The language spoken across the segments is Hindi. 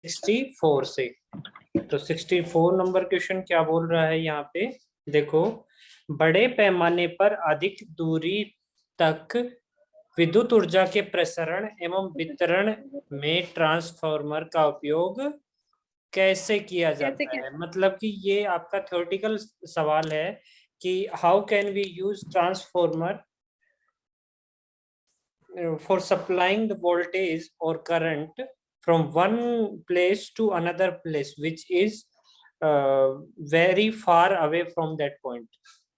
64 से। तो 64 नंबर क्वेश्चन क्या बोल रहा है यहाँ पे, देखो, बड़े पैमाने पर अधिक दूरी तक विद्युत ऊर्जा के प्रसारण एवं वितरण में ट्रांसफार्मर का उपयोग कैसे किया कैसे जाता क्या? है। मतलब कि ये आपका थ्योरेटिकल सवाल है कि how can we use transformer for supplying the voltage or current from one place to another place which is very far away from that point।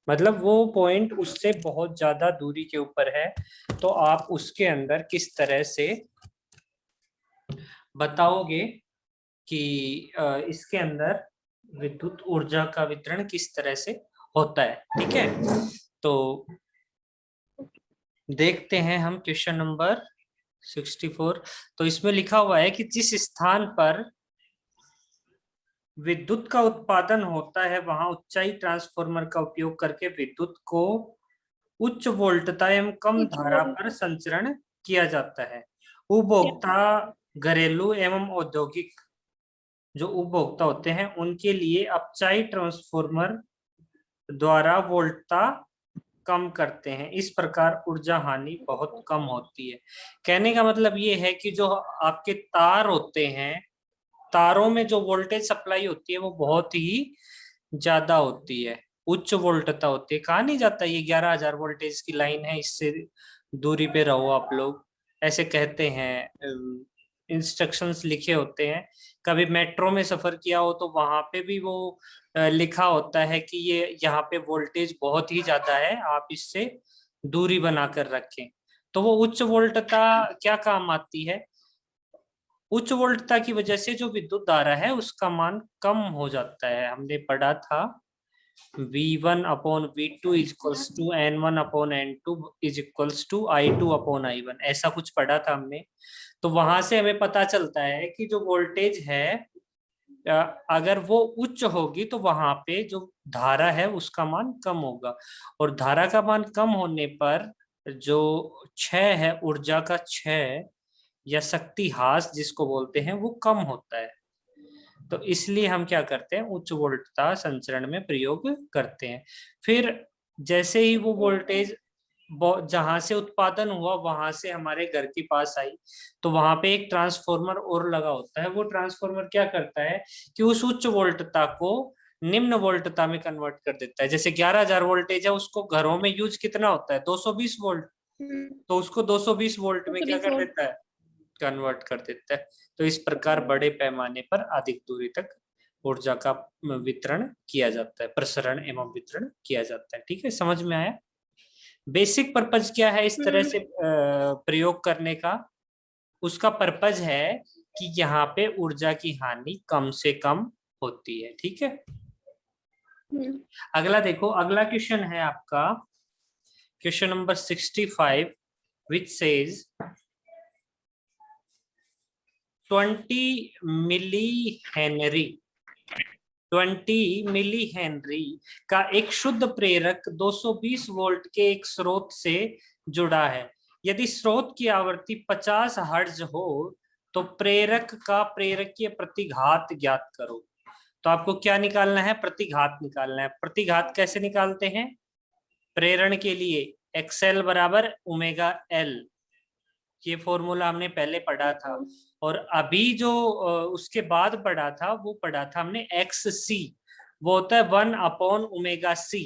मतलब वो पॉइंट उससे बहुत ज्यादा दूरी के ऊपर है, तो आप उसके अंदर किस तरह से बताओगे कि इसके अंदर विद्युत ऊर्जा का वितरण किस तरह से होता है। ठीक है, तो देखते हैं हम क्वेश्चन नंबर 64। तो इसमें लिखा हुआ है कि जिस स्थान पर विद्युत का उत्पादन होता है वहां ऊंचाई ट्रांसफार्मर का उपयोग करके विद्युत को उच्च वोल्टता एवं कम धारा पर संचरण किया जाता है। उपभोक्ता, घरेलू एवं औद्योगिक जो उपभोक्ता होते हैं उनके लिए अपचाई ट्रांसफार्मर द्वारा वोल्टता कम करते हैं। इस प्रकार ऊर्जा हानि बहुत कम होती है। कहने का मतलब ये है कि जो आपके तार होते हैं, तारों में जो वोल्टेज सप्लाई होती है वो बहुत ही ज्यादा होती है, उच्च वोल्टता होती है। कहा नहीं जाता ये 11,000 वोल्टेज की लाइन है, इससे दूरी पे रहो आप लोग, ऐसे कहते हैं, इंस्ट्रक्शंस लिखे होते हैं। कभी मेट्रो में सफर किया हो तो वहां पे भी वो लिखा होता है कि ये यहाँ पे वोल्टेज बहुत ही ज्यादा है, आप इससे दूरी बनाकर रखें। तो वो उच्च वोल्टता क्या काम आती है, उच्च वोल्टता की वजह से जो विद्युत धारा है उसका मान कम हो जाता है। हमने पढ़ा था V1 upon V2 is equals to N1 upon N2 is equals to I2 upon I1, ऐसा कुछ पढ़ा था हमने। तो वहां से हमें पता चलता है कि जो वोल्टेज है अगर वो उच्च होगी तो वहां पे जो धारा है उसका मान कम होगा, और धारा का मान कम होने पर जो क्षय है, ऊर्जा का क्षय या शक्ति ह्रास जिसको बोलते हैं, वो कम होता है। तो इसलिए हम क्या करते हैं, उच्च वोल्टता संचरण में प्रयोग करते हैं। फिर जैसे ही वो वोल्टेज जहां से उत्पादन हुआ वहां से हमारे घर के पास आई, तो वहां पे एक ट्रांसफार्मर और लगा होता है। वो ट्रांसफार्मर क्या करता है कि उस उच्च वोल्टता को निम्न वोल्टता में कन्वर्ट कर देता है। जैसे 11,000 वोल्टेज है, उसको घरों में यूज कितना होता है, 220 वोल्ट, तो उसको 220 वोल्ट में क्या कर देता है, कन्वर्ट कर देता है। तो इस प्रकार बड़े पैमाने पर अधिक दूरी तक ऊर्जा का वितरण किया जाता है, प्रसारण एवं वितरण किया जाता है। ठीक है, समझ में आया। बेसिक पर्पज क्या है इस तरह से प्रयोग करने का, उसका पर्पज है कि यहाँ पे ऊर्जा की हानि कम से कम होती है। ठीक है, अगला देखो, अगला क्वेश्चन है आपका question number 65 which says 20 millihenry 20 millihenry का एक शुद्ध प्रेरक 220 वोल्ट के एक स्रोत से जुड़ा है। यदि स्रोत की आवृत्ति 50 हर्ट्ज हो तो प्रेरक का प्रेरकीय प्रतिघात ज्ञात करो। तो आपको क्या निकालना है, प्रतिघात निकालना है। प्रतिघात कैसे निकालते हैं, प्रेरण के लिए XL बराबर ओमेगा L, ये फॉर्मूला हमने पहले पढ़ा था। और अभी जो उसके बाद पढ़ा था वो पढ़ा था हमने XC, वो होता है 1 अपॉन ओमेगा C।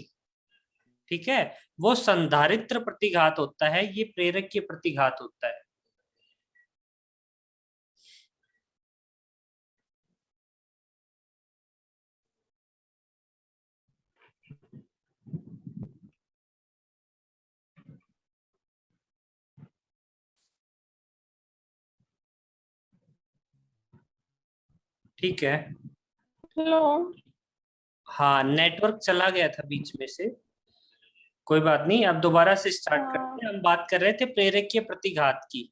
ठीक है, वो संधारित्र प्रतिघात होता है, ये प्रेरक के प्रतिघात होता है। ठीक है, हेलो। हाँ नेटवर्क चला गया था बीच में से, कोई बात नहीं, अब दोबारा से स्टार्ट करते हैं। हम बात कर रहे थे प्रेरक के प्रतिघात की।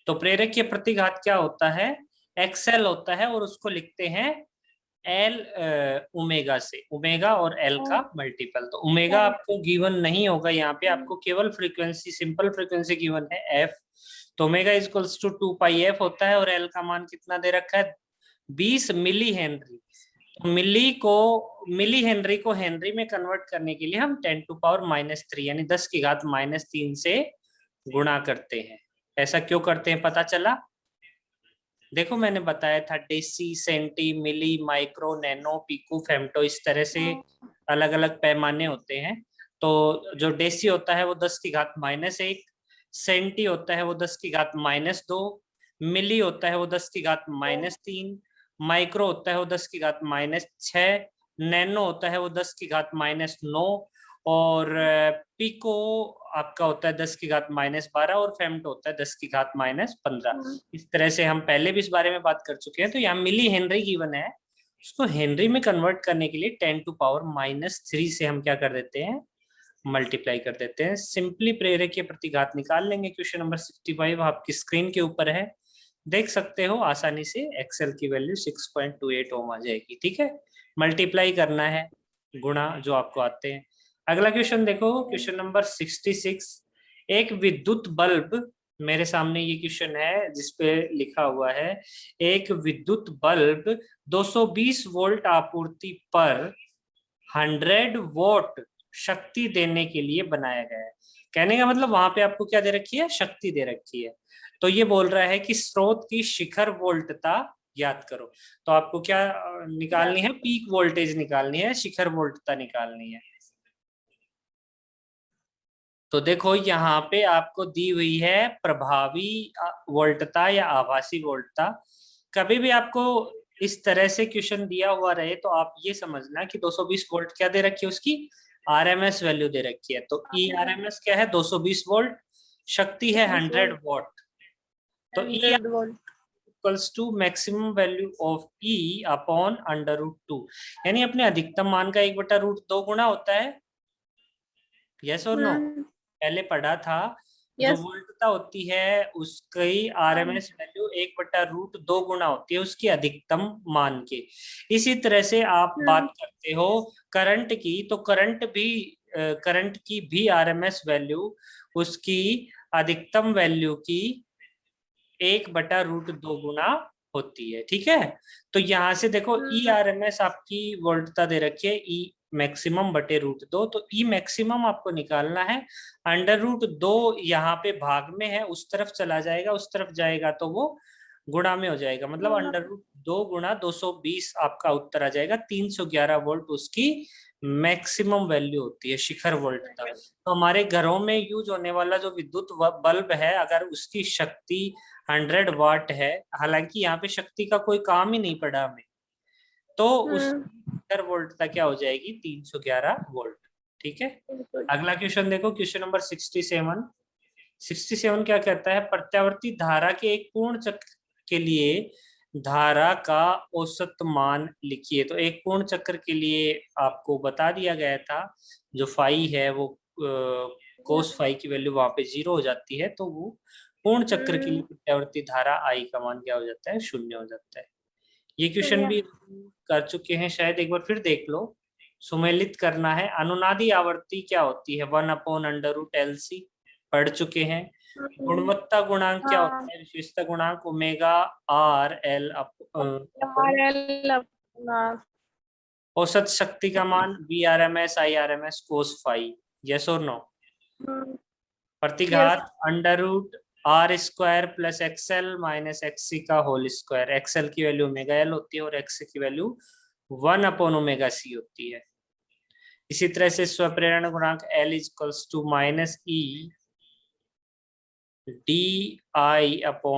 तो प्रेरक के प्रतिघात क्या होता है, XL होता है, और उसको लिखते हैं L ओमेगा से, ओमेगा और L का मल्टीपल। तो ओमेगा आपको गिवन नहीं होगा यहाँ पे, आपको केवल फ्रीक्वेंसी, सिंपल फ्रीक्वेंसी गिवन है F। तो omega is equals to 2 pi F होता है, और L का मान कितना दे रखा है, 20 मिली हेनरी। तो मिली हेनरी को हेनरी में कन्वर्ट करने के लिए हम 10⁻³ यानी 10⁻³ से गुणा करते हैं। ऐसा क्यों करते हैं पता चला? देखो मैंने बताया था डेसी, सेंटी, मिली, माइक्रो, नैनो, पिको, फेम्टो, इस तरह से अलग अलग पैमाने होते हैं। तो जो डेसी होता है वो 10⁻⁻1, सेंटी होता है वो 10⁻⁻2, मिली होता है वो 10⁻⁻3, माइक्रो होता है वो 10⁻⁻6, नैनो होता है वो 10⁻⁻9, और पिको आपका होता है 10⁻12, और फेम्टो होता है 10⁻15। इस तरह से हम पहले भी इस बारे में बात कर चुके हैं। तो यहाँ मिली हेनरी गिवन है, उसको हेनरी में कन्वर्ट करने के लिए 10⁻³ से हम क्या कर देते हैं, मल्टीप्लाई कर देते हैं। सिंपली प्रेरक के प्रतिघात निकाल लेंगे। क्वेश्चन नंबर 65 आपकी स्क्रीन के ऊपर है, देख सकते हो आसानी से। एक्सेल की वैल्यू 6.28 ओम आ जाएगी। ठीक है, मल्टीप्लाई करना है, गुणा जो आपको आते हैं। अगला क्वेश्चन देखो, क्वेश्चन नंबर 66। एक विद्युत बल्ब, मेरे सामने ये क्वेश्चन है जिसपे लिखा हुआ है एक विद्युत बल्ब 220 वोल्ट आपूर्ति पर 100 वोट शक्ति देने के लिए बनाया गया है। कहने का मतलब वहां पे आपको क्या दे रखी है, शक्ति दे रखी है। तो ये बोल रहा है कि स्रोत की शिखर वोल्टता ज्ञात करो। तो आपको क्या निकालनी है, पीक वोल्टेज निकालनी है, शिखर वोल्टता निकालनी है। तो देखो यहाँ पे आपको दी हुई है प्रभावी वोल्टता या आभासी वोल्टता। कभी भी आपको इस तरह से क्वेश्चन दिया हुआ रहे तो आप ये समझना कि 220 वोल्ट क्या दे रखी है, उसकी आरएमएस वैल्यू दे रखी है। तो ई आरएमएस क्या है, 220 वोल्ट, शक्ति है 100 वोट। तो E equals to maximum value of E upon √2, यानी अपने अधिकतम मान का 1/√2 गुना होता है। यस और नो? पहले पढ़ा था जो वोल्टता होती है उसकी आरएमएस वैल्यू 1/√2 गुना होती है उसकी अधिकतम मान के। इसी तरह से आप बात करते हो करंट की, तो करंट की भी आरएमएस वैल्यू उसकी अधिकतम वैल्यू की 1/√2 गुना होती है। ठीक है, तो यहां से देखो ई आरएमएस आपकी वोल्टता दे रखी है ई मैक्सिमम बटे √2। तो ई मैक्सिमम आपको निकालना है, √2 यहाँ पे भाग में है, उस तरफ चला जाएगा, उस तरफ जाएगा तो वो गुणा में हो जाएगा, मतलब √2 गुणा 220 आपका उत्तर आ जाएगा। 311 वोल्ट उसकी मैक्सिमम वैल्यू होती है, शिखर वोल्टता। तो हमारे घरों में यूज होने वाला जो विद्युत बल्ब है, अगर उसकी शक्ति 100 वाट है, हालांकि यहाँ पे शक्ति का कोई काम ही नहीं पड़ा हमें, तो उस वोल्टता क्या हो जाएगी, 311 वोल्ट। ठीक है, अगला क्वेश्चन देखो, क्वेश्चन नंबर 67। 67 क्या कहता है, प्रत्यावर्ती धारा के एक पूर्ण चक्र के लिए धारा का औसत मान लिखिए। तो एक पूर्ण चक्र के लिए आपको बता दिया गया था, जो फाई है वो कोस फाई की वैल्यू वहां पे 0 हो जाती है, तो वो पूर्ण चक्र के लिए प्रत्यावर्ती धारा आई का मान क्या हो जाता है, 0 हो जाता है। ये क्वेश्चन भी कर चुके हैं शायद, एक बार फिर देख लो। सुमेलित करना है, अनुनादी आवर्ती क्या होती है, 1/√LC पढ़ चुके हैं। गुणवत्ता गुणांक क्या होता है, विशेषता गुणांक ω/L। औसत शक्ति का मान VRMS IRMS cos phi. Yes और नो? प्रतिघात √R² + XL - XC का होल स्क्वायर। XL की वैल्यू ω/L होती है और XC की वैल्यू 1/ω/C होती है। इसी तरह से स्वप्रेरण गुणांक L = -E DI/dt।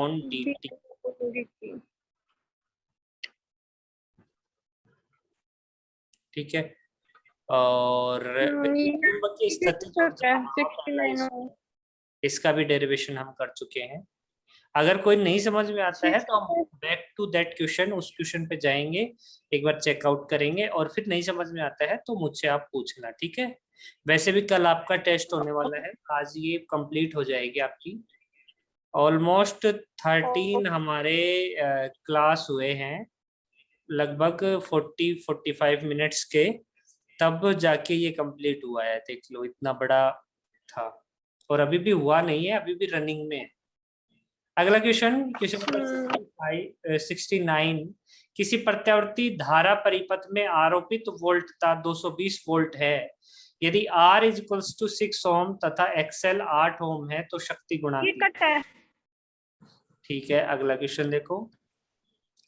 ठीक है, और चुंबकीय स्थिति इसका भी डेरिवेशन हम कर चुके हैं। अगर कोई नहीं समझ में आता है तो हम बैक टू दैट क्वेश्चन, उस क्वेश्चन पे जाएंगे, एक बार चेकआउट करेंगे, और फिर नहीं समझ में आता है तो मुझसे आप पूछना। ठीक है, वैसे भी कल आपका टेस्ट होने वाला है, आज ये कंप्लीट हो जाएगी आपकी। ऑलमोस्ट 13 हमारे क्लास हुए हैं, लगभग 40-45 मिनट्स के, तब जाके ये कंप्लीट हुआ है। देख लो, इतना बड़ा था, और अभी भी हुआ नहीं है, अभी भी रनिंग में है। अगला क्वेश्चन, क्वेश्चन नंबर 69। किसी प्रत्यावर्ती धारा परिपथ में आरोपित वोल्टता 220 वोल्ट है। यदि R इज इक्वल्स टू 6 ओम तथा XL 8 ओम है तो शक्ति गुणांक। ये कट है। ठीक है, अगला क्वेश्चन देखो।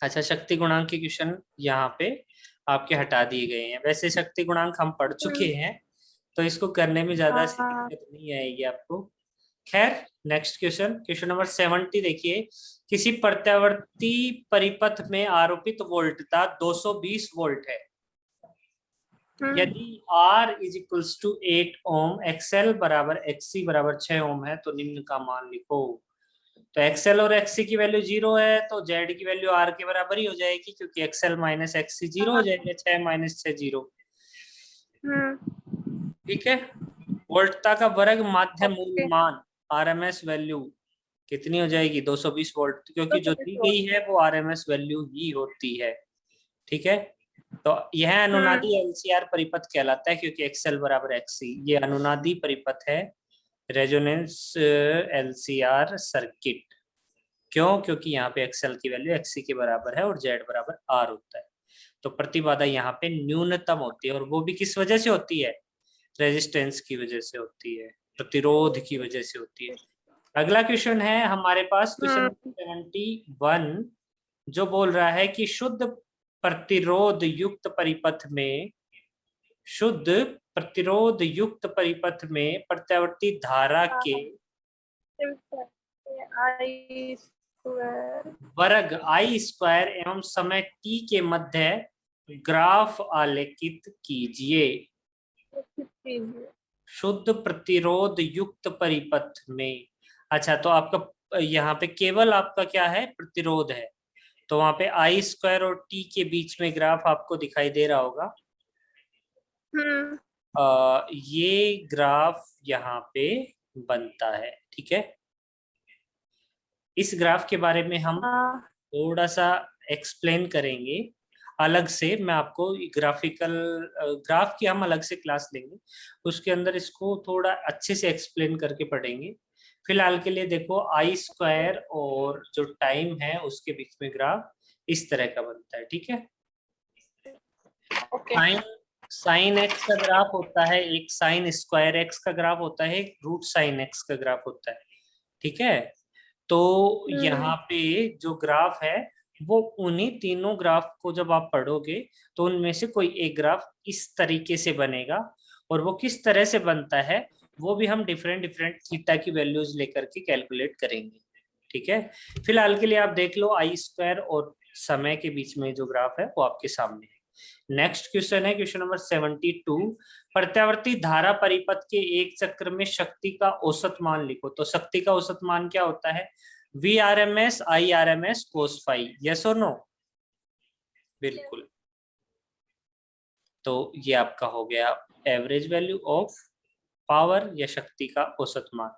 अच्छा, शक्ति गुणांक के क्वेश्चन यहाँ पे आपके हटा दिए गए हैं। वैसे शक्ति गुणांक हम पढ़ चुके हैं, तो इसको करने में ज्यादा सी हाँ। दिक्कत नहीं आएगी आपको। खैर, नेक्स्ट क्वेश्चन, क्वेश्चन नंबर 70 देखिए। किसी प्रत्यावर्ती परिपथ में आरोपित वोल्टता 220 वोल्ट है। यदि R is equals to 8 ohm, XL बराबर XC बराबर 6 ओम है तो निम्न का मान लिखो। तो XL और XC की वैल्यू 0 है तो Z की वैल्यू R के बराबर ही हो जाएगी, क्योंकि XL माइनस XC 0 हो जाएगा। 6 माइनस 6 0। ठीक है। वोल्टता का वर्ग माध्य मूल मान RMS वैल्यू कितनी हो जाएगी? 220 वोल्ट, क्योंकि जो दी गई है वो RMS वैल्यू ही होती है। ठीक है, तो यह अनुनादी LCR परिपथ कहलाता है, क्योंकि XL बराबर XC ये अनुनादी परिपथ है। Resonance LCR circuit. क्यों? क्योंकि यहाँ पे XL की वैल्यू XC के बराबर है और Z बराबर R होता है। तो प्रतिबाधा यहाँ पे न्यूनतम होती है, और वो भी किस वजह से होती है? रेजिस्टेंस की वजह से होती है, प्रतिरोध की वजह से होती है। अगला क्वेश्चन है हमारे पास, क्वेश्चन 71, जो बोल रहा है कि शुद्ध प्रतिरोध युक्त परिपथ में, शुद्ध प्रतिरोध युक्त परिपथ में प्रत्यावर्ती धारा के वर्ग I स्क्वायर एवं समय t के मध्य ग्राफ आलेखित कीजिए। शुद्ध प्रतिरोध युक्त परिपथ में। अच्छा, तो आपका यहाँ पे केवल आपका क्या है? प्रतिरोध है। तो वहां पे I स्क्वायर और t के बीच में ग्राफ आपको दिखाई दे रहा होगा। ये ग्राफ यहाँ पे बनता है। ठीक है, इस ग्राफ के बारे में हम थोड़ा सा एक्सप्लेन करेंगे अलग से। मैं आपको ग्राफिकल ग्राफ की हम अलग से क्लास लेंगे, उसके अंदर इसको थोड़ा अच्छे से एक्सप्लेन करके पढ़ेंगे। फिलहाल के लिए देखो, I स्क्वायर और जो टाइम है उसके बीच में ग्राफ इस तरह का बनता है। ठीक है, साइन साइन एक्स का ग्राफ होता है, एक साइन स्क्वायर एक्स का ग्राफ होता है, एक रूट साइन एक्स का ग्राफ होता है। ठीक है, तो यहाँ पे जो ग्राफ है वो उन्हीं तीनों ग्राफ को जब आप पढ़ोगे तो उनमें से कोई एक ग्राफ इस तरीके से बनेगा, और वो किस तरह से बनता है वो भी हम डिफरेंट डिफरेंट थीटा की वैल्यूज लेकर के कैलकुलेट करेंगे। ठीक है, फिलहाल के लिए आप देख लो, I स्क्वायर और समय के बीच में जो ग्राफ है वो आपके सामने है। नेक्स्ट क्वेश्चन है क्वेश्चन नंबर 72। प्रत्यावर्ती धारा परिपथ के एक चक्र में शक्ति का औसत मान लिखो। तो शक्ति का औसत मान क्या होता है? VRMS IRMS cos phi. Yes और नो? बिल्कुल। तो ये आपका हो गया एवरेज वैल्यू ऑफ पावर या शक्ति का औसत मान।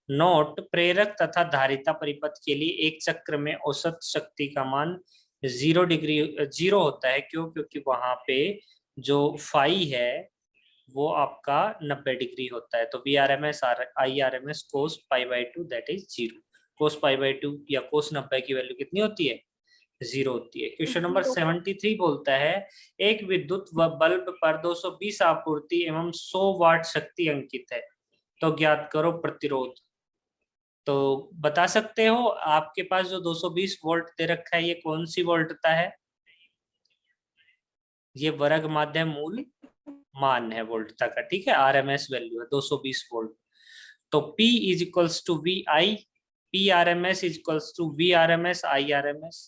नोट, प्रेरक तथा धारिता परिपथ के लिए एक चक्र में औसत शक्ति का मान 0 होता है। क्यों? क्योंकि वहां पे जो फाई है वो आपका 90 डिग्री होता है। तो VRMS IRMS cos pi by 2 that is 0। Cos pi by 2 या कोस 90 की वैल्यू कितनी होती है? 0 होती है। क्वेश्चन नंबर 73 बोलता है, एक विद्युत बल्ब पर 220 आपूर्ति एवं 100 वाट शक्ति अंकित है, तो ज्ञात करो प्रतिरोध। तो बता सकते हो आपके पास जो 220 वोल्ट दे रखा है ये कौन सी वोल्टता है? ये वर्ग माध्य मूल मान है वोल्टता का। ठीक है, RMS वैल्यू है 220 वोल्ट। तो P is equals to VI, PRMS is equals to VRMS IRMS।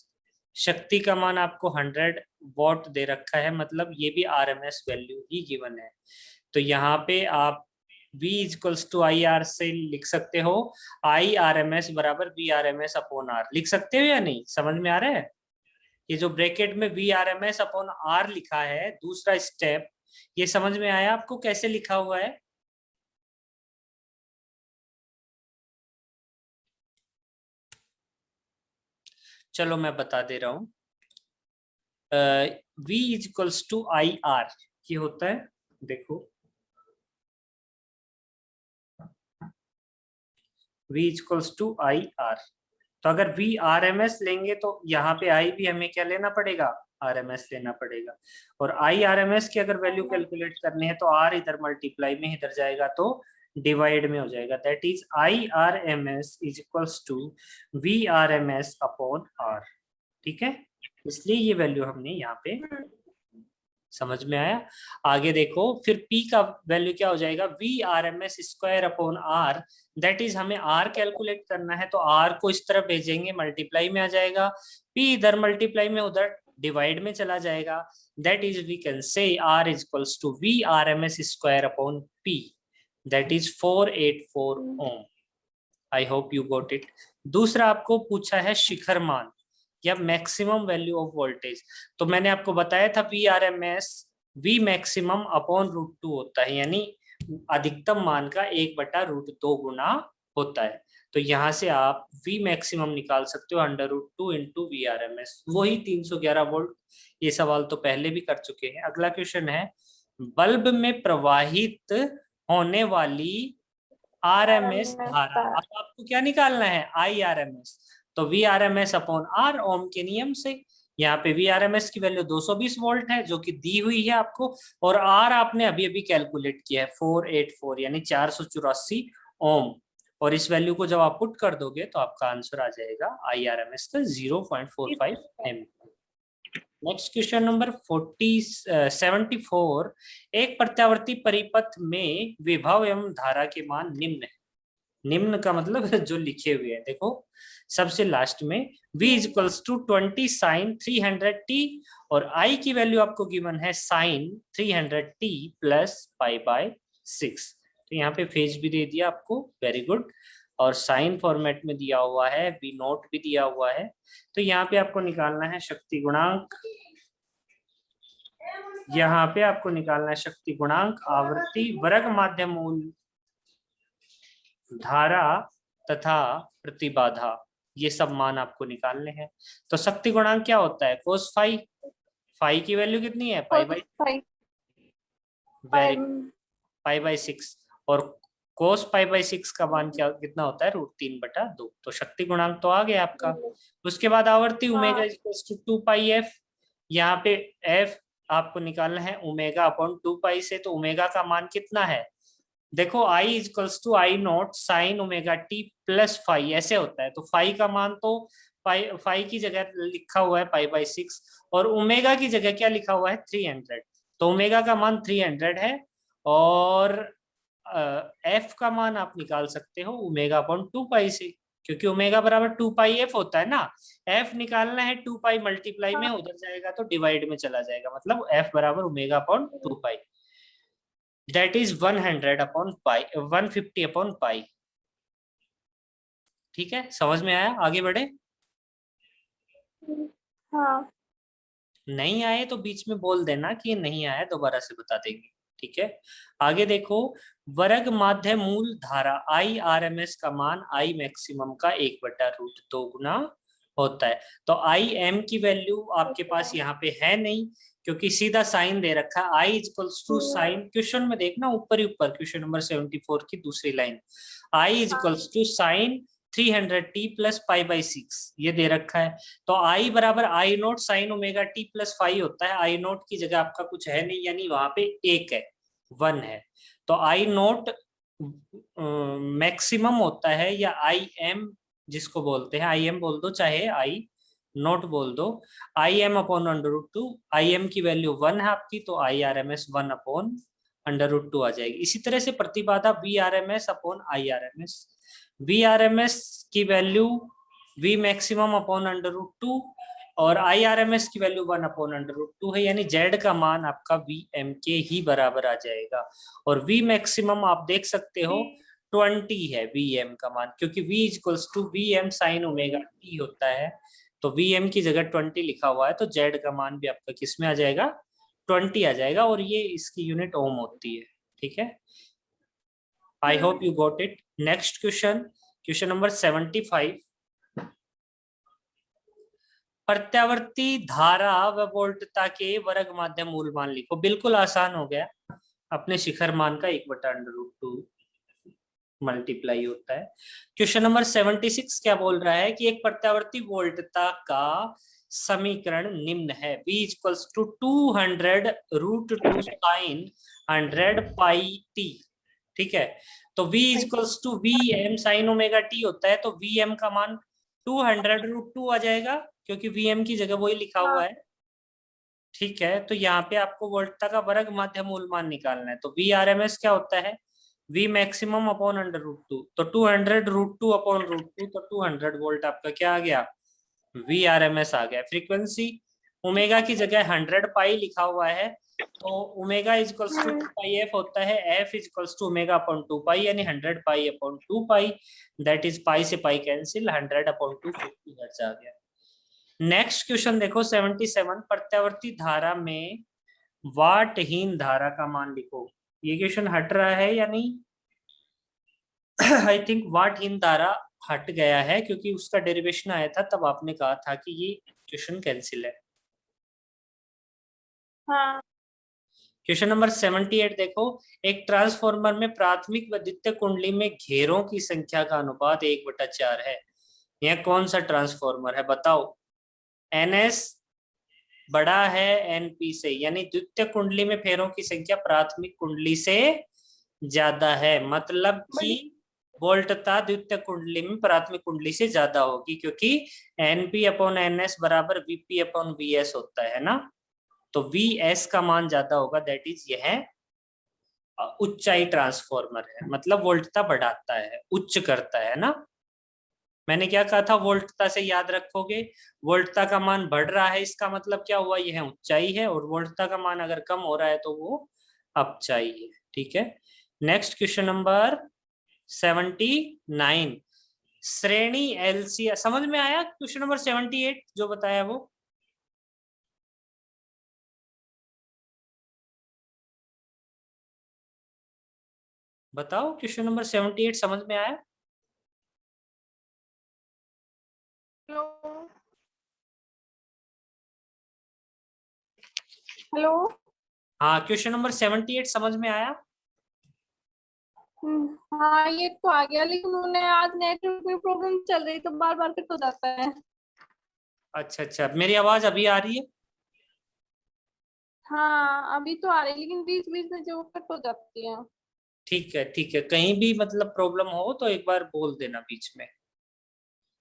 शक्ति का मान आपको 100 वॉट दे रखा है, मतलब ये भी RMS वैल्यू ही गिवन है। तो यहाँ पे आप V is equals to IR से लिख सकते हो, IRMS बराबर VRMS अपॉन R। लिख सकते हो या नहीं? समझ में आ रहा है? ये जो ब्रैकेट में VRMS अपॉन R लिखा है, दूसरा स्टेप, ये समझ में आया आपको कैसे लिखा हुआ है? चलो मैं बता दे रहा हूं। V is equals to IR ये होता है, देखो V is equals to IR। तो अगर VRMS लेंगे तो यहाँ पे I भी हमें क्या लेना पड़ेगा? आरएमएस लेना पड़ेगा। और आई आरएमएस की अगर वैल्यू कैलकुलेट करनी है तो आर इधर मल्टीप्लाई में इधर जाएगा तो डिवाइड में हो जाएगा। That is I R M S is equals to V R M S upon R. ठीक है, इसलिए ये वैल्यू हमने यहाँ पे, समझ में आया। आगे देखो फिर P का वैल्यू क्या हो जाएगा, V R M S square upon R. That is हमें R कैलकुलेट करना है तो R को इस तरफ भेजेंगे, मल्टीप्लाई में आ जाएगा, P इधर मल्टीप्लाई में उधर डिवाइड में चला जाएगा। That is we can say R is equals to V R M S square upon P, that is 484 ohm. I hope you got it. दूसरा आपको पूछा है शिखर मान या मैक्सिमम वैल्यू ऑफ वोल्टेज। तो मैंने आपको बताया था V R M S V maximum upon √2 होता है, यानी अधिकतम मान का 1/√2 गुना होता है। तो यहाँ से आप वी मैक्सिमम निकाल सकते हो √2 into V R M S, वही 311 वोल्ट। ये सवाल तो पहले भी कर चुके हैं। अगला क्वेश्चन है, बल्ब में प्रवाहित होने वाली आरएमएस धारा। अब आपको क्या निकालना है, आई आर एम एस। तो V R M S upon R Ohm के नियम से। यहाँ पे वी आर एम एस की वैल्यू 220 वोल्ट है जो कि दी हुई है आपको, और आर आपने अभी अभी कैलकुलेट किया है 484 यानी 484 ओम। और इस वैल्यू को जब आप पुट कर दोगे तो आपका आंसर आ जाएगा आई आर एम एस का 0.45 एम। Next question number 74। एक प्रत्यावर्ती परिपथ में विभव एवं धारा के मान निम्न है। निम्न का मतलब जो लिखे हुए हैं, देखो सबसे लास्ट में v equals to 20 sign 300t और i की वैल्यू आपको गिवन है साइन 300t प्लस π/6। तो यहाँ पे फेज भी दे दिया आपको, वेरी गुड। और साइन फॉर्मेट में दिया हुआ है, v नोट भी दिया हुआ है। तो यहाँ पे आपको निकालना है शक्ति गुणांक, यहाँ पे आपको निकालना है शक्ति गुणांक, आवृत्ति, वर्ग माध्य मूल, धारा तथा प्रतिबाधा, ये सब मान आपको निकालने हैं। तो शक्ति गुणांक क्या होता है, कोस फाई। फाई की वैल्यू कितनी है, π/6। और कोस π/6 का मान क्या कितना होता है, √3/2। तो शक्ति गुणांक तो आ गया आपका। उसके बाद आवर्ती ओमेगा इक्वल्स टू 2πf। यहाँ पे f आपको निकालना है ओमेगा अपॉन 2π से। तो ओमेगा का मान कितना है, देखो I equals to I naught sine omega T plus phi, ऐसे होता है। तो फाई का मान तो फाई की जगह लिखा हुआ है π/6 और ओमेगा की जगह क्या लिखा हुआ है 300। तो ओमेगा का मान 300 है और एफ का मान आप निकाल सकते हो ओमेगा अपॉन 2π से, क्योंकि ओमेगा बराबर 2πf होता है ना। एफ निकालना है 2π मल्टीप्लाई में उधर जाएगा तो डिवाइड में चला जाएगा, मतलब एफ बराबर ओमेगा अपॉन 2π। That is 150/π। ठीक है, समझ में आया, आगे बढ़े। हाँ। नहीं आए तो बीच में बोल देना कि नहीं आया, दोबारा से बता देंगे। ठीक है, आगे देखो, वर्ग माध्य मूल धारा आई आर एम एस का मान आई मैक्सिमम का 1/√2 गुना होता है। तो आई एम की वैल्यू आपके पास यहाँ पे है नहीं, क्योंकि सीधा साइन दे रखा है। आई इक्वल्स टू साइन, क्वेश्चन में देखना ऊपर ही ऊपर, क्वेश्चन नंबर 74 की दूसरी line, I equals to sine 300t plus π/6 ये दे रखा है। तो आई बराबर I naught sine omega T plus phi होता है। आई नोट की जगह आपका कुछ है नहीं, यानी वहां पे 1 है, 1 है। तो आई नोट मैक्सिमम होता है, या आई एम जिसको बोलते हैं, आई एम बोल दो चाहे आई नोट बोल दो, I M upon √2। I M की वैल्यू 1 है आपकी, तो I R M S 1 upon √2 आ जाएगी। इसी तरह से प्रतिबाधा V R M S upon I R M S. V R M S की वैल्यू वी मैक्सिमम अपॉन √2 और आई आर एम एस की वैल्यू 1 अपॉन √2 है, यानी जेड का मान आपका वी एम के ही बराबर आ जाएगा। और वी मैक्सिमम आप देख सकते हो 20 है वी एम का मान, क्योंकि v equals to V M sine omega t होता है। तो वी एम की जगह 20 लिखा हुआ है, तो जेड का मान भी आपका किस में आ जाएगा, 20 आ जाएगा। और ये इसकी यूनिट ओम होती है। ठीक है, आई hope you got it. Next question, question number 75। प्रत्यावर्ती धारा व वोल्टता के वर्ग माध्य मूल मान लिखो। बिल्कुल आसान हो गया, अपने शिखर मान का 1/√2 मल्टीप्लाई होता है। क्वेश्चन नंबर 76 क्या बोल रहा है कि एक प्रत्यावर्ती वोल्टता का समीकरण निम्न है। v equals to 200 √2 sine 100 pi t. ठीक है, तो v equals to V M sine omega t होता है, तो वी एम का मान 200 √2 आ जाएगा, क्योंकि वी एम की जगह वही लिखा हुआ है। ठीक है, तो यहाँ पे आपको वोल्टता का वर्ग माध्य मूल मान निकालना है। तो वी आर एम एस क्या होता है, वी मैक्सिमम अपॉन √2, तो 200 √2 अपॉन √2, तो 200 वोल्ट आपका क्या आ गया, वी आर एम एस आ गया। फ्रीक्वेंसी ओमेगा की जगह 100 पाई लिखा हुआ है, तो omega is equals to 2 pi F होता है, F is equals to omega upon 2 pi, यानी 100 pi upon 2 pi, that is pi से पाई कैंसिल, 100 अपॉन 2 50 हर्ट्ज आ गया। नेक्स्ट क्वेश्चन देखो 77, प्रत्यावर्ती धारा में वाटहीन धारा का मान लिखो। ये क्वेश्चन हट रहा है या नहीं? आई थिंक वाटहीन धारा हट गया है, क्योंकि उसका डेरिवेशन आया था तब आपने कहा था कि ये क्वेश्चन कैंसिल है। हाँ। क्वेश्चन नंबर 78 देखो, एक ट्रांसफॉर्मर में प्राथमिक व द्वितीय कुंडली में घेरों की संख्या का अनुपात 1/4 है। यह कौन सा ट्रांसफॉर्मर है बताओ? एनएस बड़ा है एनपी से, यानी द्वितीय कुंडली में फेरों की संख्या प्राथमिक कुंडली से ज्यादा है, मतलब कि वोल्टता द्वितीय कुंडली में प्राथमिक कुंडली से ज्यादा होगी, क्योंकि एनपी अपॉन एनएस बराबर वीपी अपॉन वीएस होता है ना, तो वीएस का मान ज्यादा होगा, दैट इज यह उच्चाई ट्रांसफॉर्मर है, मतलब वोल्टता बढ़ाता है, उच्च करता है ना। मैंने क्या कहा था, वोल्टता से याद रखोगे, वोल्टता का मान बढ़ रहा है इसका मतलब क्या हुआ, यह ऊंचाई है, और वोल्टता का मान अगर कम हो रहा है तो वो अपचाई है। ठीक है, नेक्स्ट क्वेश्चन नंबर 79, श्रेणी एलसी, समझ में आया क्वेश्चन नंबर 78 जो बताया वो? बताओ, क्वेश्चन नंबर 78 समझ में आया? हेलो। हाँ, क्वेश्चन नंबर 78 समझ में आया? हाँ ये तो आ गया, लेकिन उन्हें आज नेटवर्क में प्रॉब्लम चल रही तो बार बार कट हो जाता है। अच्छा अच्छा, मेरी आवाज अभी आ रही है? हाँ अभी तो आ रही, लेकिन बीच बीच में जो कट हो जाती है। ठीक है ठीक है, कहीं भी मतलब प्रॉब्लम हो तो एक बार बोल देना बीच में।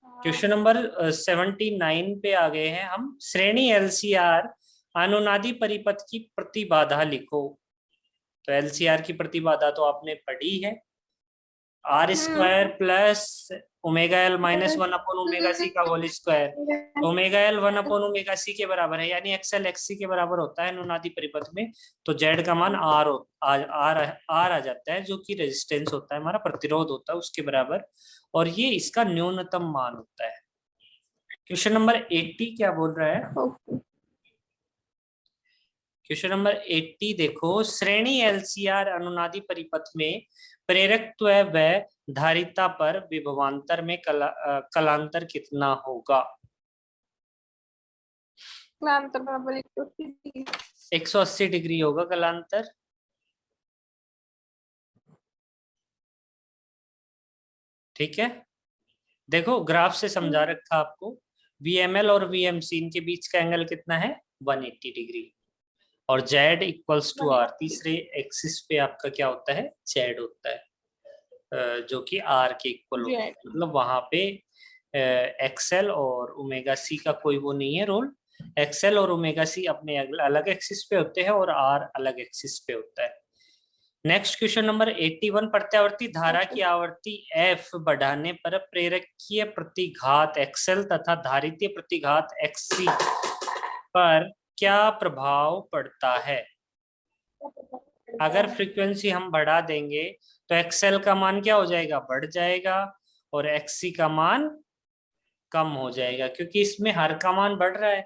हाँ। क्वेश्चन नंबर 79 पे आ गए हैं हम। श्रेणी एलसीआर अनुनादी परिपथ की प्रतिबाधा लिखो। तो एलसीआर की प्रतिबाधा तो आपने पढ़ी है, R square plus omega L minus 1 upon omega C whole whole स्क्वायर। तो omega L 1 upon omega C के बराबर है, यानी एक्सएल एक्ससी के बराबर होता है अनुनादी परिपथ में। तो जेड का मान आर आ जाता है, जो कि रेजिस्टेंस होता है हमारा, प्रतिरोध होता है उसके बराबर, और ये इसका न्यूनतम मान होता है। क्वेश्चन नंबर 80 क्या बोल रहा है? क्वेश्चन नंबर 80 देखो, श्रेणी एलसीआर अनुनादी परिपथ में प्रेरकत्व व धारिता पर विभवांतर में कलांतर कितना होगा? कलांतर बराबर 180 डिग्री होगा कलांतर। ठीक है, देखो ग्राफ से समझा रखा आपको, वीएमएल और वीएमसी इनके बीच का एंगल कितना है, 180 डिग्री, और जेड इक्वल्स टू आर, तीसरे एक्सिस पे आपका क्या होता है, जेड होता है, जो कि आर के इक्वल होता है, मतलब वहां पे एक्सएल और ओमेगा सी का कोई वो नहीं है रोल। एक्सएल और ओमेगा सी अपने अलग एक्सिस पे होते हैं और आर अलग एक्सिस पे होता है। नेक्स्ट क्वेश्चन नंबर 81, प्रत्यावर्ती धारा की आवर्ती एफ बढ़ाने पर प्रेरकीय प्रतिघात एक्सएल तथा धारितीय प्रतिघात एक्ससी पर क्या प्रभाव पड़ता है? अगर फ्रीक्वेंसी हम बढ़ा देंगे तो एक्सएल का मान क्या हो जाएगा, बढ़ जाएगा, और एक्ससी का मान कम हो जाएगा, क्योंकि इसमें हर का मान बढ़ रहा है।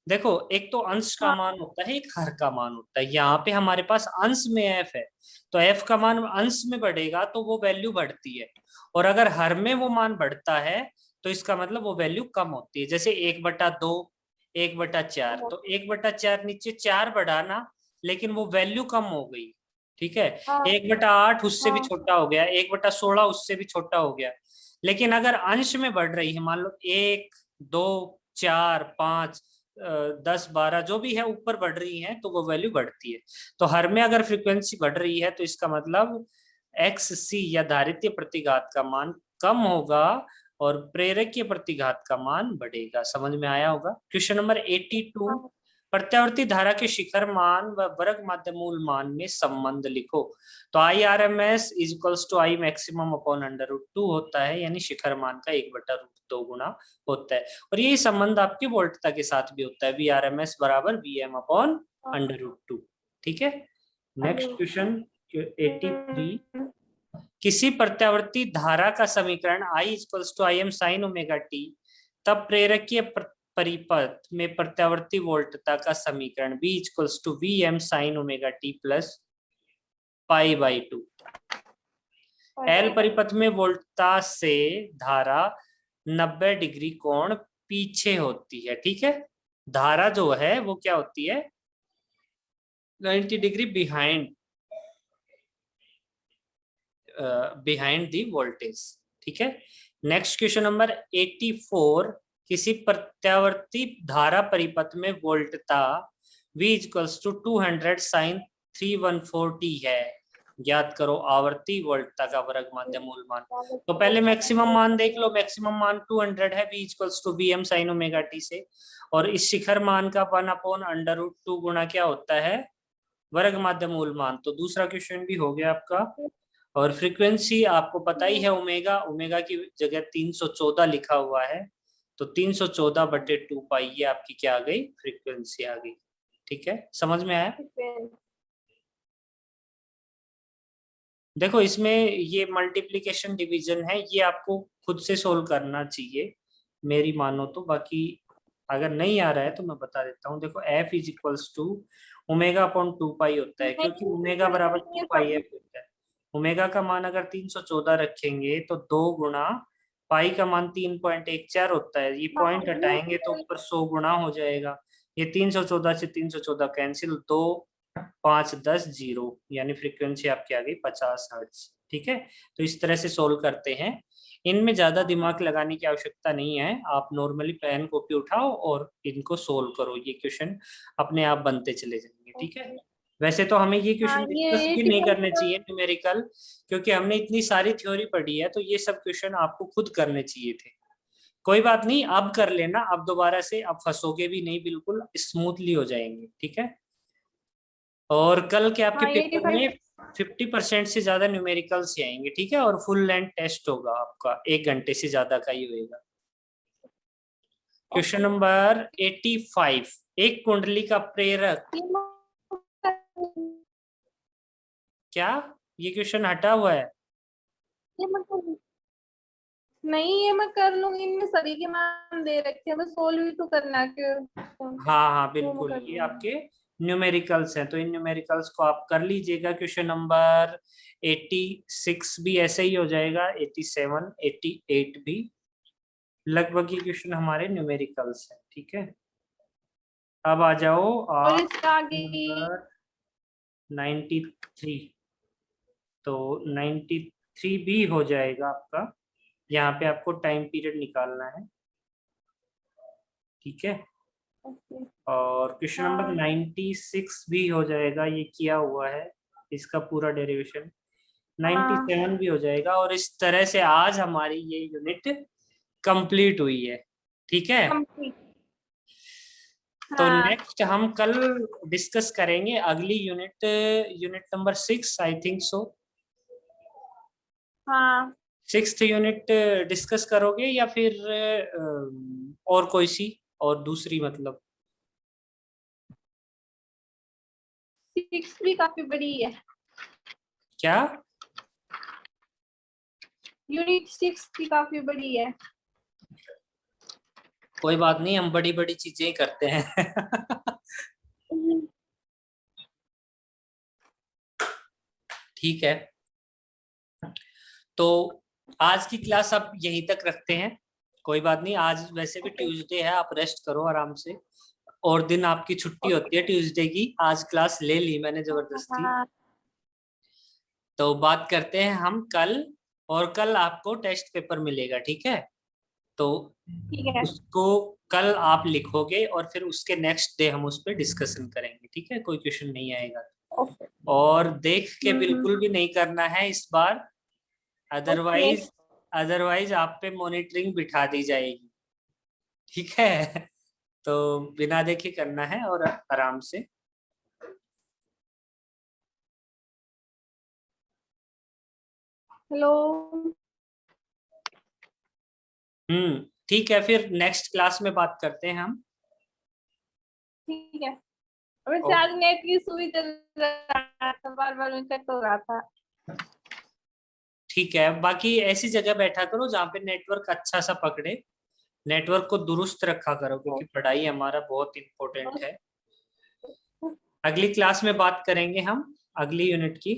देखो, एक तो अंश का मान होता है, एक हर का मान होता है, यहाँ पे हमारे पास अंश में एफ है, तो एफ का मान अंश में बढ़ेगा तो वो वैल्यू बढ़ती है, और अगर हर में वो मान बढ़ता है तो इसका मतलब वो वैल्यू कम होती है। जैसे 1/2, 1/4, तो 1/4 नीचे 4 बढ़ाना, लेकिन वो वैल्यू कम हो गई। ठीक है, 1/8 उससे भी छोटा हो गया, 1/16 उससे भी छोटा हो गया। लेकिन अगर अंश में बढ़ रही है, मान लो 1, 2, 4, 5, 10, 12 जो भी है ऊपर बढ़ रही है तो वो वैल्यू बढ़ती है। तो हर में अगर फ्रीक्वेंसी बढ़ रही है तो इसका मतलब एक्स सी या धारितीय प्रतिघात का मान कम होगा और प्रेरकीय प्रतिघात का मान बढ़ेगा। समझ में आया होगा। क्वेश्चन नंबर 82, हाँ, प्रत्यावर्ती धारा के शिखर मान व वर्ग माध्य मूल मान में संबंध लिखो। तो I R M S is equals to I maximum upon √2 होता है, यानी शिखर मान का 1/√2 गुना होता है। और यही संबंध आपकी वोल्टता के साथ भी होता है, वी आर एम एस बराबर वी एम अपॉन √2। ठीक है। नेक्स्ट क्वेश्चन 83, किसी प्रत्यावर्ती धारा का समीकरण I equals to I M sine omega T, तब प्रेरकीय परिपथ में प्रत्यावर्ती वोल्टता का समीकरण B equals to V M sine omega T plus π/2। L परिपथ में वोल्टता से धारा 90 डिग्री कोण पीछे होती है। ठीक है, धारा जो है वो क्या होती है, 90 degree behind behind the voltage. ठीक है। नेक्स्ट क्वेश्चन नंबर 84, किसी प्रत्यावर्ती धारा परिपथ में वोल्टता V equals to 200 sine 314t है, ज्ञात करो आवर्ती वोल्टता का वर्ग माध्य मूल मान। तो पहले मैक्सिमम मान देख लो, मैक्सिमम मान 200 है V equals to V M sine omega t से, और इस शिखर मान का 1/√2 गुणा क्या होता है, वर्ग माध्य मूल मान। तो दूसरा क्वेश्चन भी हो गया आपका। और फ्रीक्वेंसी आपको पता ही है, ओमेगा, ओमेगा की जगह 314 लिखा हुआ है, तो 314/2 ये आपकी क्या आ गई, फ्रीक्वेंसी आ गई। ठीक है, समझ में आया। देखो इसमें ये मल्टीप्लिकेशन डिवीजन है, ये आपको खुद से सोल्व करना चाहिए मेरी मानो तो, बाकी अगर नहीं आ रहा है तो मैं बता देता हूँ। देखो F is equals to omega upon 2 pi होता है, क्योंकि ओमेगा बराबर 2 पाई F होता है। ओमेगा का मान अगर 314 रखेंगे तो 2 गुणा पाई का मान 3.14 होता है, ये पॉइंट हटाएंगे तो ऊपर 100 गुणा हो जाएगा। ये 314 से 314 कैंसिल, 2, 5, 10, 0, यानी फ्रीक्वेंसी आपकी आ गई 50 हर्ट्ज। ठीक है, तो इस तरह से सोल्व करते हैं। इनमें ज्यादा दिमाग लगाने की आवश्यकता नहीं है, आप नॉर्मली पेन कॉपी उठाओ और इनको सोल्व करो, ये क्वेश्चन अपने आप बनते चले जाएंगे। ठीक है। वैसे तो हमें ये हाँ, क्वेश्चन डिस्कस ये भी नहीं करने चाहिए न्यूमेरिकल, क्योंकि हमने इतनी सारी थ्योरी पढ़ी है, तो ये सब क्वेश्चन आपको खुद करने चाहिए थे। कोई बात नहीं, अब कर लेना, अब दोबारा से अब फंसोगे भी नहीं, बिल्कुल स्मूथली हो जाएंगे। ठीक है। और कल के आपके हाँ, पेपर में 50% से ज्यादा न्यूमेरिकल्स ही आएंगे। ठीक है, और फुल लेंथ टेस्ट होगा आपका, 1 घंटे से ज्यादा का ही होगा। क्वेश्चन नंबर 85, एक कुंडली का प्रेरक, क्या ये क्वेश्चन हटा हुआ है? नहीं, ये मैं कर लूंगी, इनमें सभी के मान दे रखे हैं, बस सोल्व ही तो करना है कि हाँ हाँ वो मैं बिल्कुल, कर ये लूंगी। आपके न्यूमेरिकल्स हैं, तो इन न्यूमेरिकल्स को आप कर लीजिएगा। क्वेश्चन नंबर 86 भी ऐसे ही हो जाएगा, 87, 88 भी लगभग ये क्वेश्चन हमारे न्यूमेरिकल्स हैं। ठीक है, अब आ जाओ और आप इसका आगे नंबर 93। तो 93 भी हो जाएगा आपका, यहाँ पे आपको टाइम पीरियड निकालना है। ठीक है, और क्वेश्चन नंबर हाँ 96 भी हो जाएगा, ये किया हुआ है इसका पूरा डेरिवेशन। हाँ 97 भी हो जाएगा, और इस तरह से आज हमारी ये यूनिट कंप्लीट हुई है। ठीक है, कंप्लीट। तो हाँ नेक्स्ट हम कल डिस्कस करेंगे अगली unit, unit number 6 I think so. हाँ, 6th यूनिट डिस्कस करोगे या फिर और कोई सी, और दूसरी मतलब? 6 भी काफी बड़ी है, क्या? यूनिट 6 भी काफी बड़ी है। कोई बात नहीं, हम बड़ी बड़ी चीजें ही करते हैं। ठीक है, तो आज की क्लास अब यहीं तक रखते हैं। कोई बात नहीं, आज वैसे भी ट्यूसडे है, आप रेस्ट करो आराम से, और दिन आपकी छुट्टी होती है ट्यूसडे की, आज क्लास ले ली मैंने जबरदस्ती। हाँ तो बात करते हैं हम कल, और कल आपको टेस्ट पेपर मिलेगा। ठीक है, तो ठीक है। उसको कल आप लिखोगे और फिर उसके नेक्स्ट डे हम उस पर डिस्कशन करेंगे, ठीक है? कोई क्वेश्चन नहीं आएगा। ओके। और देख के हम्म। बिल्कुल भी नहीं करना है इस बार, ओके। अदरवाइज अदरवाइज आप पे मॉनिटरिंग बिठा दी जाएगी, ठीक है? तो बिना देखे करना है और आराम से। हेलो। ठीक है, फिर नेक्स्ट क्लास में बात करते हैं हम। ठीक है। वैसे ओ, आज नेट की सुविधा चल रहा था, बार बार में कट हो रहा था। ठीक है, बाकी ऐसी जगह बैठा करो जहाँ पे नेटवर्क अच्छा सा पकड़े, नेटवर्क को दुरुस्त रखा करो, क्योंकि पढ़ाई हमारा बहुत इंपॉर्टेंट है। अगली क्लास में बात करेंगे हम, अगली यूनिट की।